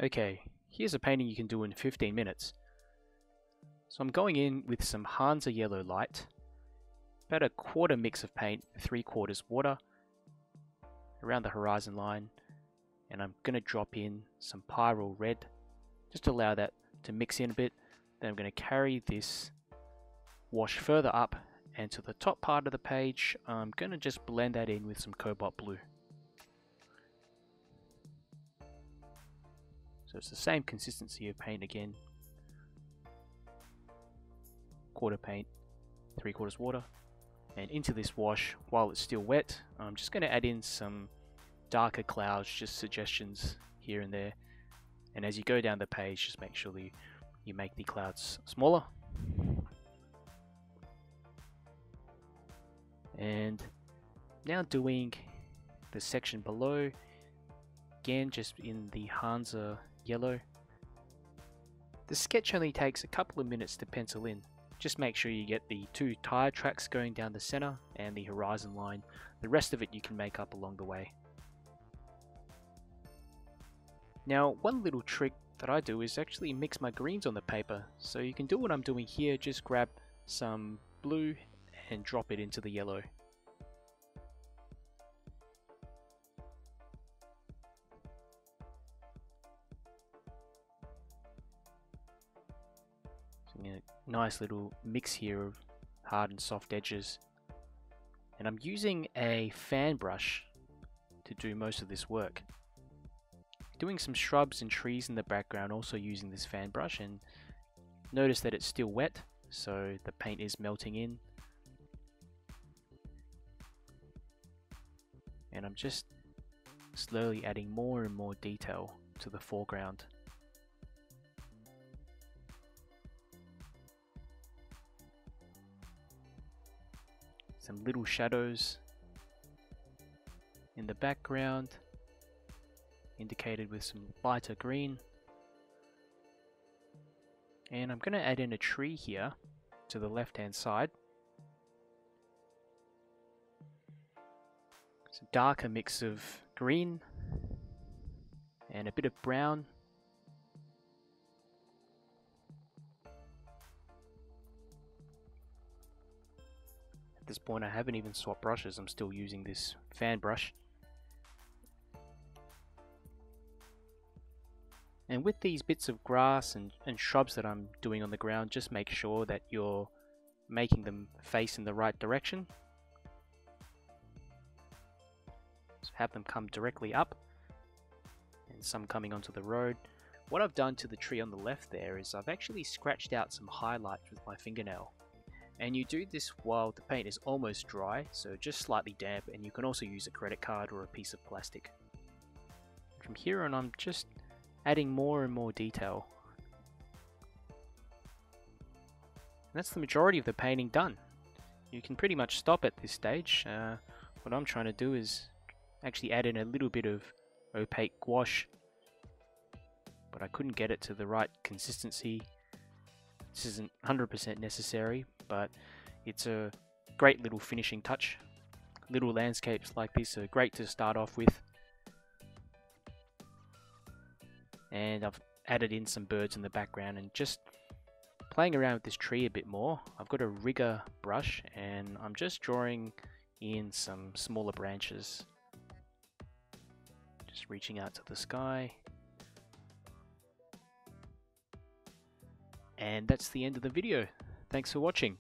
Okay, here's a painting you can do in 15 minutes. So I'm going in with some 𝗠𝗔𝗬𝗜 yellow light, about a quarter mix of paint, 3/4 water, around the horizon line, and I'm going to drop in some pyrrole red, just to allow that to mix in a bit. Then I'm going to carry this wash further up, and to the top part of the page, I'm going to just blend that in with some cobalt blue. So it's the same consistency of paint again. Quarter paint, 3/4 water. And into this wash, while it's still wet, I'm just going to add in some darker clouds, just suggestions here and there. And as you go down the page, just make sure that you make the clouds smaller. And now doing the section below, again just in the 𝗠𝗔𝗬𝗜 yellow. The sketch only takes a couple of minutes to pencil in. Just make sure you get the 2 tire tracks going down the center and the horizon line. The rest of it you can make up along the way. Now, one little trick that I do is actually mix my greens on the paper. So you can do what I'm doing here, just grab some blue and drop it into the yellow. A nice little mix here of hard and soft edges. And I'm using a fan brush to do most of this work. Doing some shrubs and trees in the background, also using this fan brush, and notice that it's still wet, so the paint is melting in. And I'm just slowly adding more and more detail to the foreground. Some little shadows in the background, indicated with some lighter green. And I'm going to add in a tree here to the left hand side. It's a darker mix of green and a bit of brown. At this point I haven't even swapped brushes, I'm still using this fan brush. And with these bits of grass and shrubs that I'm doing on the ground, just make sure that you're making them face in the right direction. So have them come directly up, and some coming onto the road. What I've done to the tree on the left there is I've actually scratched out some highlights with my fingernail. And you do this while the paint is almost dry, so just slightly damp, and you can also use a credit card or a piece of plastic. From here on, I'm just adding more and more detail. And that's the majority of the painting done. You can pretty much stop at this stage. What I'm trying to do is actually add in a little bit of opaque gouache, but I couldn't get it to the right consistency. This isn't 100% necessary, but it's a great little finishing touch. Little landscapes like this are great to start off with. And I've added in some birds in the background and just playing around with this tree a bit more. I've got a rigger brush and I'm just drawing in some smaller branches. Just reaching out to the sky. And that's the end of the video. Thanks for watching.